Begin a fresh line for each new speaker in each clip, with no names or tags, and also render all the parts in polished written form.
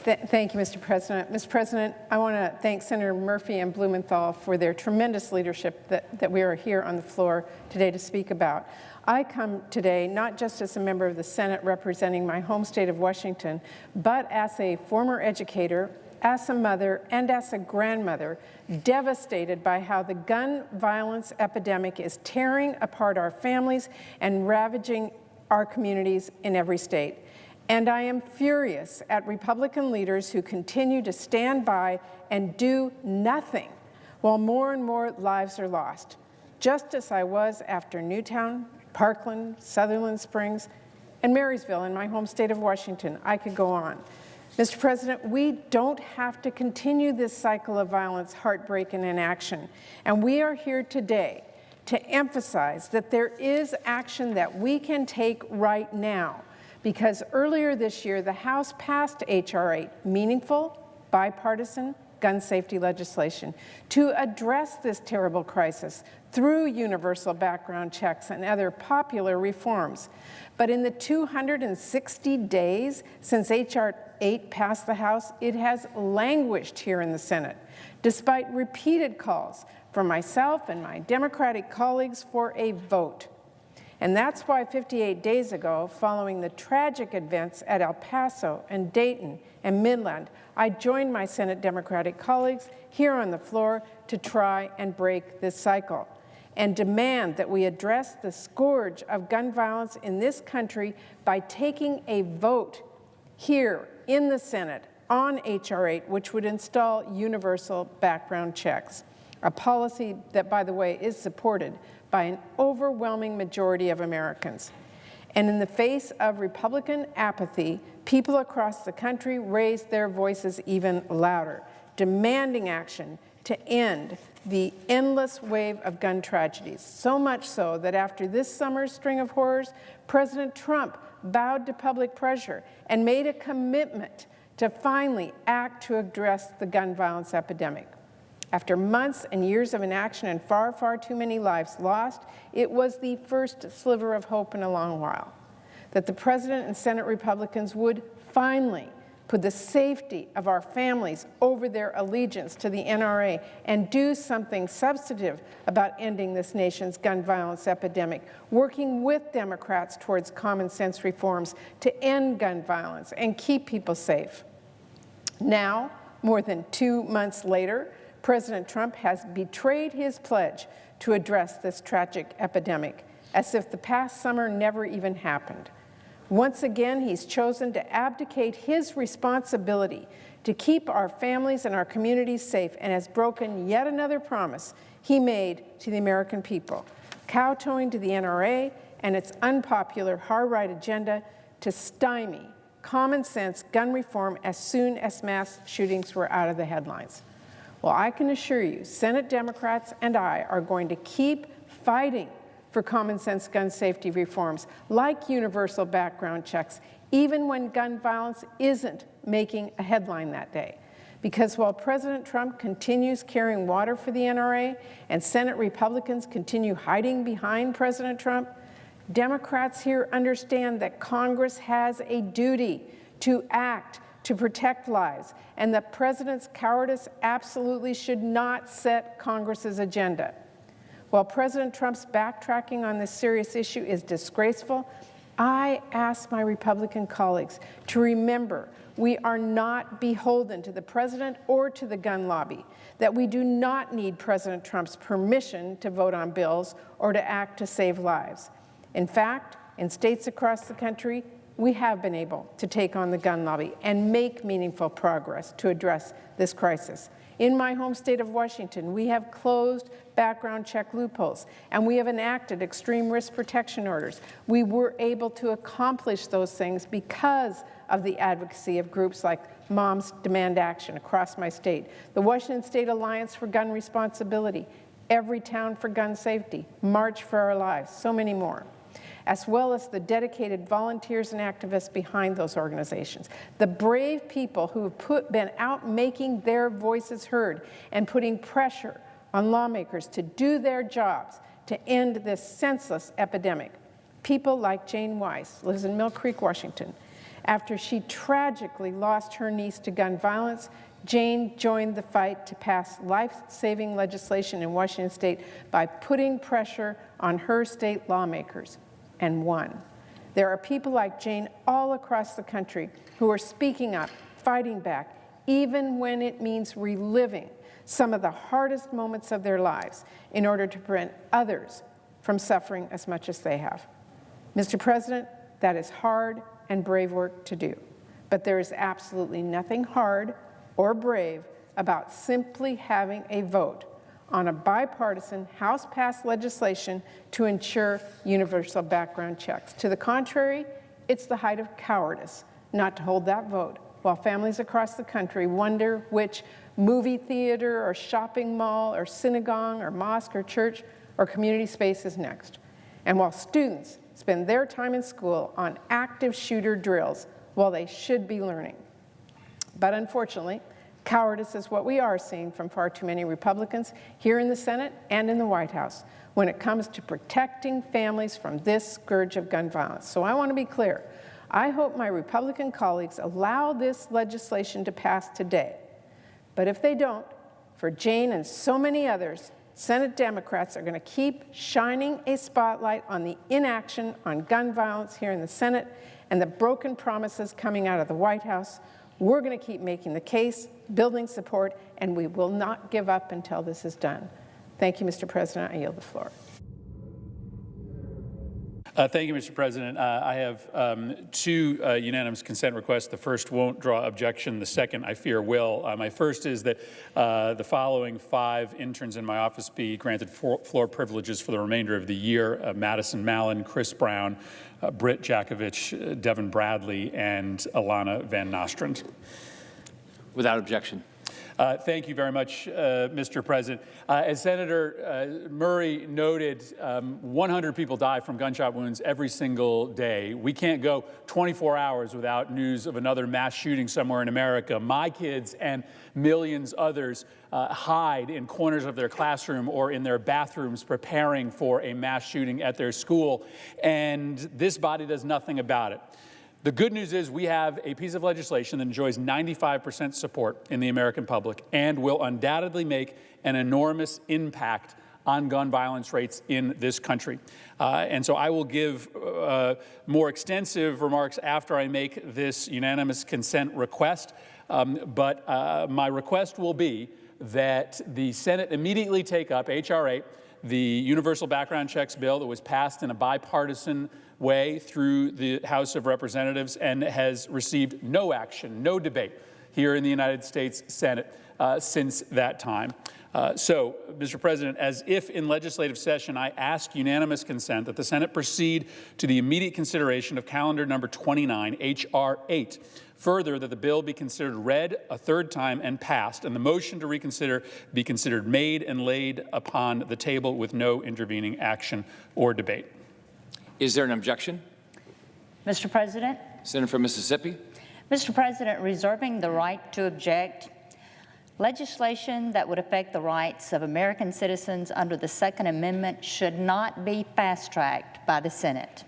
Thank you, Mr. President. Mr. President, I want to thank Senator Murphy and Blumenthal for their tremendous leadership that we are here on the floor today to speak about. I come today not just as a member of the Senate representing my home state of Washington, but as a former educator, as a mother, and as a grandmother, devastated by how the gun violence epidemic is tearing apart our families and ravaging our communities in every state. And I am furious at Republican leaders who continue to stand by and do nothing while more and more lives are lost, just as I was after Newtown, Parkland, Sutherland Springs, and Marysville in my home state of Washington. I could go on. Mr. President, we don't have to continue this cycle of violence, heartbreak, and inaction. And we are here today to emphasize that there is action that we can take right now, because earlier this year, the House passed H.R. 8, meaningful, bipartisan gun safety legislation, to address this terrible crisis through universal background checks and other popular reforms. But in the 260 days since H.R. 8 passed the House, it has languished here in the Senate, despite repeated calls from myself and my Democratic colleagues for a vote. And that's why 58 days ago, following the tragic events at El Paso and Dayton and Midland, I joined my Senate Democratic colleagues here on the floor to try and break this cycle and demand that we address the scourge of gun violence in this country by taking a vote here in the Senate on H.R. 8, which would install universal background checks, a policy that, by the way, is supported by an overwhelming majority of Americans. And in the face of Republican apathy, people across the country raised their voices even louder, demanding action to end the endless wave of gun tragedies, so much so that after this summer's string of horrors, President Trump bowed to public pressure and made a commitment to finally act to address the gun violence epidemic. After months and years of inaction and far, far too many lives lost, it was the first sliver of hope in a long while that the President and Senate Republicans would finally put the safety of our families over their allegiance to the NRA and do something substantive about ending this nation's gun violence epidemic, working with Democrats towards common sense reforms to end gun violence and keep people safe. Now, more than 2 months later, President Trump has betrayed his pledge to address this tragic epidemic, as if the past summer never even happened. Once again, he's chosen to abdicate his responsibility to keep our families and our communities safe, and has broken yet another promise he made to the American people, kowtowing to the NRA and its unpopular hard-right agenda to stymie common sense gun reform as soon as mass shootings were out of the headlines. Well, I can assure you, Senate Democrats and I are going to keep fighting for common sense gun safety reforms like universal background checks, even when gun violence isn't making a headline that day. Because while President Trump continues carrying water for the NRA and Senate Republicans continue hiding behind President Trump, Democrats here understand that Congress has a duty to act to protect lives, and the President's cowardice absolutely should not set Congress's agenda. While President Trump's backtracking on this serious issue is disgraceful, I ask my Republican colleagues to remember we are not beholden to the President or to the gun lobby, that we do not need President Trump's permission to vote on bills or to act to save lives. In fact, in states across the country, we have been able to take on the gun lobby and make meaningful progress to address this crisis. In my home state of Washington, we have closed background check loopholes, and we have enacted extreme risk protection orders. We were able to accomplish those things because of the advocacy of groups like Moms Demand Action across my state, the Washington State Alliance for Gun Responsibility, Every Town for Gun Safety, March for Our Lives, so many more, as well as the dedicated volunteers and activists behind those organizations, the brave people who have been out making their voices heard and putting pressure on lawmakers to do their jobs to end this senseless epidemic. People like Jane Weiss, lives in Mill Creek, Washington, After she tragically lost her niece to gun violence, Jane joined the fight to pass life-saving legislation in Washington state by putting pressure on her state lawmakers, and won. There are people like Jane all across the country who are speaking up, fighting back, even when it means reliving some of the hardest moments of their lives in order to prevent others from suffering as much as they have. Mr. President, that is hard and brave work to do, but there is absolutely nothing hard or brave about simply having a vote on a bipartisan House-passed legislation to ensure universal background checks. To the contrary, it's the height of cowardice not to hold that vote while families across the country wonder which movie theater or shopping mall or synagogue or mosque or church or community space is next. And while students spend their time in school on active shooter drills while they should be learning. But unfortunately, cowardice is what we are seeing from far too many Republicans here in the Senate and in the White House when it comes to protecting families from this scourge of gun violence. So I want to be clear. I hope my Republican colleagues allow this legislation to pass today. But if they don't, for Jane and so many others, Senate Democrats are going to keep shining a spotlight on the inaction on gun violence here in the Senate and the broken promises coming out of the White House. We're going to keep making the case, building support, and we will not give up until this is done. Thank you, Mr. President. I yield the floor.
Thank you, Mr. President. I have two unanimous consent requests. The first won't draw objection. The second, I fear, will. My first is that the following 5 interns in my office be granted floor privileges for the remainder of the year: Madison Mallon, Chris Brown, Britt Jakovich, Devin Bradley, and Alana Van Nostrand.
Without objection.
Thank you very much, Mr. President. As Senator Murray noted, 100 people die from gunshot wounds every single day. We can't go 24 hours without news of another mass shooting somewhere in America. My kids and millions others hide in corners of their classroom or in their bathrooms preparing for a mass shooting at their school, and this body does nothing about it. The good news is we have a piece of legislation that enjoys 95% support in the American public and will undoubtedly make an enormous impact on gun violence rates in this country. And so I will give more extensive remarks after I make this unanimous consent request. But my request will be that the Senate immediately take up H.R. 8, the Universal Background Checks bill that was passed in a bipartisan way through the House of Representatives and has received no action, no debate here in the United States Senate since that time. So, Mr. President, as if in legislative session, I ask unanimous consent that the Senate proceed to the immediate consideration of calendar number 29, H.R. 8. Further, that the bill be considered read a third time and passed, and the motion to reconsider be considered made and laid upon the table with no intervening action or debate.
Is there an objection?
Mr. President.
Senator from Mississippi.
Mr. President, reserving the right to object, legislation that would affect the rights of American citizens under the Second Amendment should not be fast-tracked by the Senate.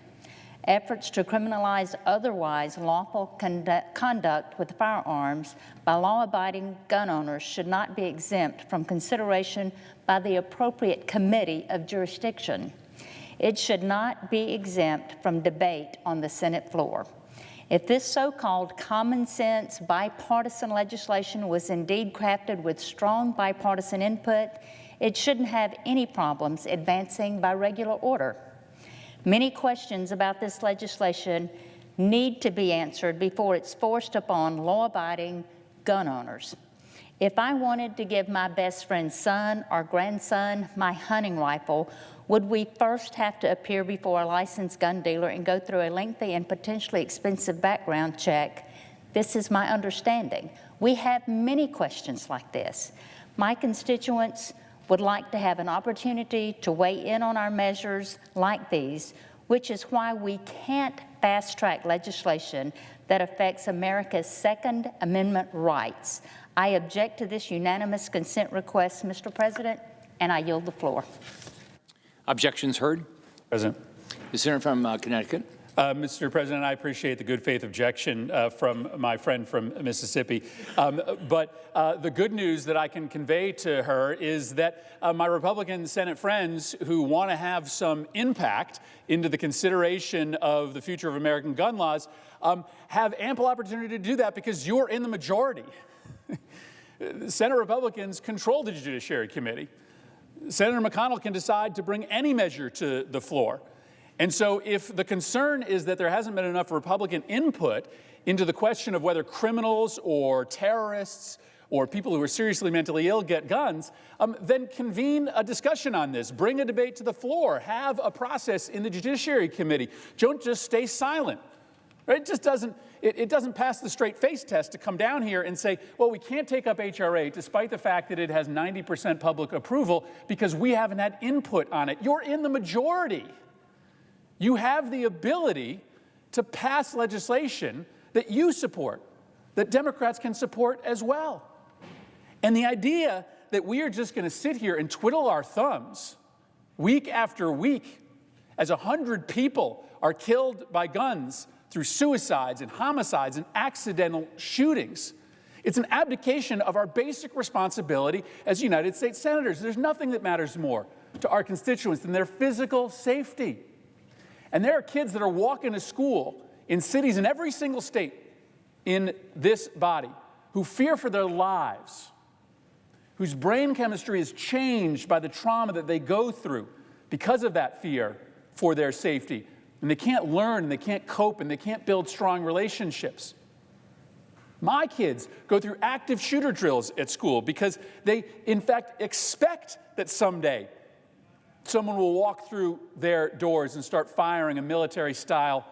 Efforts to criminalize otherwise lawful conduct with firearms by law-abiding gun owners should not be exempt from consideration by the appropriate committee of jurisdiction. It should not be exempt from debate on the Senate floor. If this so-called common sense bipartisan legislation was indeed crafted with strong bipartisan input, it shouldn't have any problems advancing by regular order. Many questions about this legislation need to be answered before it's forced upon law-abiding gun owners. If I wanted to give my best friend's son or grandson my hunting rifle, would we first have to appear before a licensed gun dealer and go through a lengthy and potentially expensive background check? This is my understanding. We have many questions like this. My constituents would like to have an opportunity to weigh in on our measures like these, which is why we can't fast-track legislation that affects America's Second Amendment rights. I object to this unanimous consent request, Mr. President, and I yield the floor.
Objections heard.
President.
The senator from Connecticut.
Mr. President, I appreciate the good faith objection from my friend from Mississippi. But the good news that I can convey to her is that my Republican Senate friends who want to have some impact into the consideration of the future of American gun laws have ample opportunity to do that because you're in the majority. Senate Republicans control the Judiciary Committee. Senator McConnell can decide to bring any measure to the floor. And so if the concern is that there hasn't been enough Republican input into the question of whether criminals or terrorists or people who are seriously mentally ill get guns, then convene a discussion on this. Bring a debate to the floor. Have a process in the Judiciary Committee. Don't just stay silent. Right? It just doesn't, it doesn't pass the straight face test to come down here and say, well, we can't take up H.R. 8 despite the fact that it has 90% public approval because we haven't had input on it. You're in the majority. You have the ability to pass legislation that you support, that Democrats can support as well. And the idea that we are just going to sit here and twiddle our thumbs week after week as 100 people are killed by guns through suicides and homicides and accidental shootings. It's an abdication of our basic responsibility as United States senators. There's nothing that matters more to our constituents than their physical safety. And there are kids that are walking to school in cities in every single state in this body who fear for their lives, whose brain chemistry is changed by the trauma that they go through because of that fear for their safety. And they can't learn, and they can't cope, and they can't build strong relationships. My kids go through active shooter drills at school because they, in fact, expect that someday someone will walk through their doors and start firing a military-style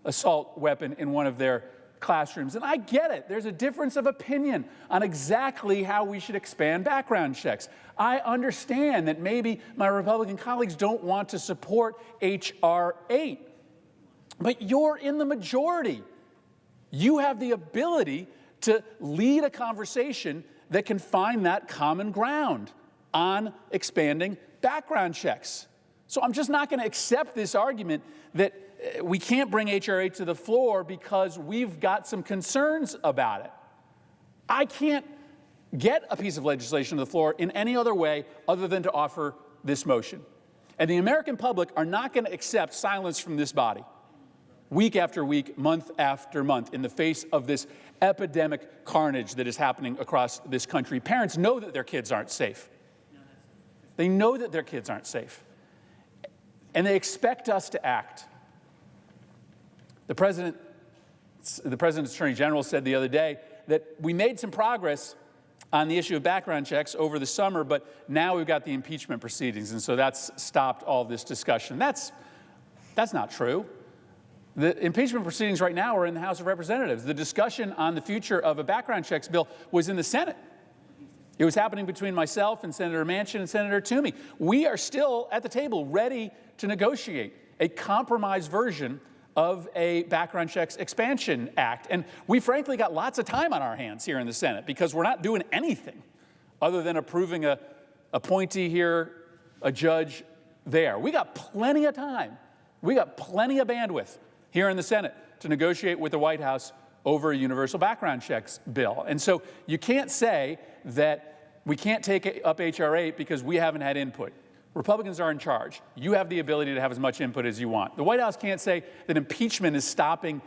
assault weapon in one of their classrooms. And I get it. There's a difference of opinion on exactly how we should expand background checks. I understand that maybe my Republican colleagues don't want to support H.R. 8. But you're in the majority. You have the ability to lead a conversation that can find that common ground on expanding background checks. So I'm just not going to accept this argument that we can't bring H.R. 8 to the floor because we've got some concerns about it. I can't get a piece of legislation to the floor in any other way other than to offer this motion. And the American public are not going to accept silence from this body week after week, month after month, in the face of this epidemic carnage that is happening across this country. Parents know that their kids aren't safe. They know that their kids aren't safe. And they expect us to act. The President's Attorney General said the other day that we made some progress on the issue of background checks over the summer, but now we've got the impeachment proceedings, and so that's stopped all this discussion. That's not true. The impeachment proceedings right now are in the House of Representatives. The discussion on the future of a background checks bill was in the Senate. It was happening between myself and Senator Manchin and Senator Toomey. We are still at the table ready to negotiate a compromise version of a background checks expansion act. And we frankly got lots of time on our hands here in the Senate because we're not doing anything other than approving a appointee here, a judge there. We got plenty of time. We got plenty of bandwidth here in the Senate to negotiate with the White House over a universal background checks bill. And so you can't say that we can't take up H.R. 8 because we haven't had input. Republicans are in charge. You have the ability to have as much input as you want. The White House can't say that impeachment is stopping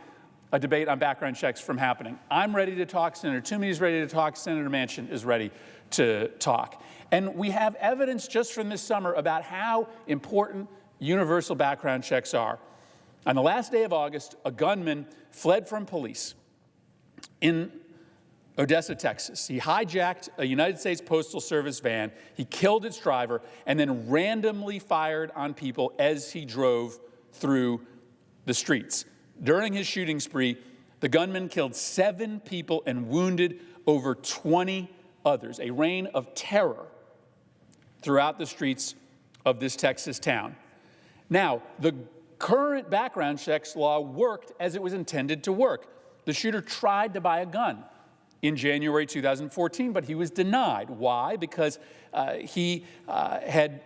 a debate on background checks from happening. I'm ready to talk. Senator Toomey is ready to talk. Senator Manchin is ready to talk. And we have evidence just from this summer about how important universal background checks are. On the last day of August, a gunman fled from police in Odessa, Texas. He hijacked a United States Postal Service van, he killed its driver, and then randomly fired on people as he drove through the streets. During his shooting spree, the gunman killed 7 people and wounded over 20 others, a reign of terror throughout the streets of this Texas town. Now, the current background checks law worked as it was intended to work. The shooter tried to buy a gun in January 2014, but he was denied. Why? Because he had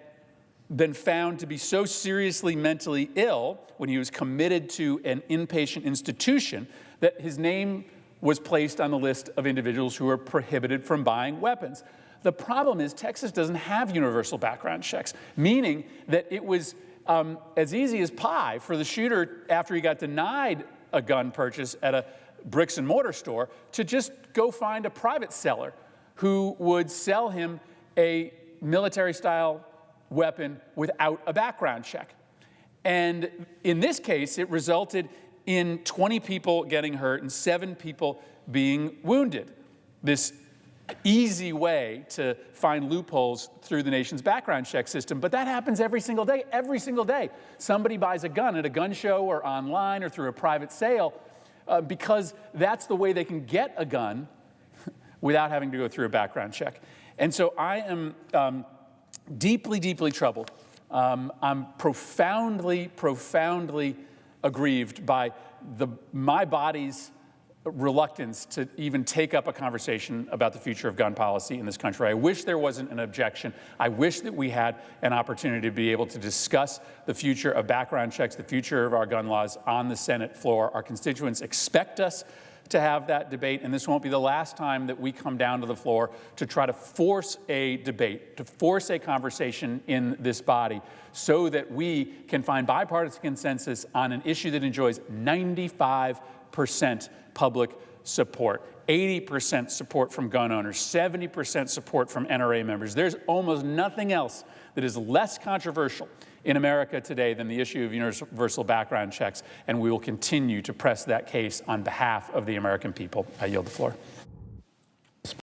been found to be so seriously mentally ill when he was committed to an inpatient institution that his name was placed on the list of individuals who are prohibited from buying weapons. The problem is Texas doesn't have universal background checks, meaning that it was as easy as pie for the shooter, after he got denied a gun purchase at a bricks and mortar store, to just go find a private seller who would sell him a military-style weapon without a background check. And in this case, it resulted in 20 people getting hurt and 7 people being wounded. This easy way to find loopholes through the nation's background check system, but that happens every single day. Every single day, somebody buys a gun at a gun show or online or through a private sale because that's the way they can get a gun without having to go through a background check. And so I am deeply, deeply troubled. I'm profoundly, profoundly aggrieved by my body's reluctance to even take up a conversation about the future of gun policy in this country. I wish there wasn't an objection. I wish that we had an opportunity to be able to discuss the future of background checks, the future of our gun laws on the Senate floor. Our constituents expect us to have that debate, and this won't be the last time that we come down to the floor to try to force a debate, to force a conversation in this body so that we can find bipartisan consensus on an issue that enjoys 95% public support, 80% support from gun owners, 70% support from NRA members. There's almost nothing else that is less controversial in America today than the issue of universal background checks, and we will continue to press that case on behalf of the American people. I yield the floor.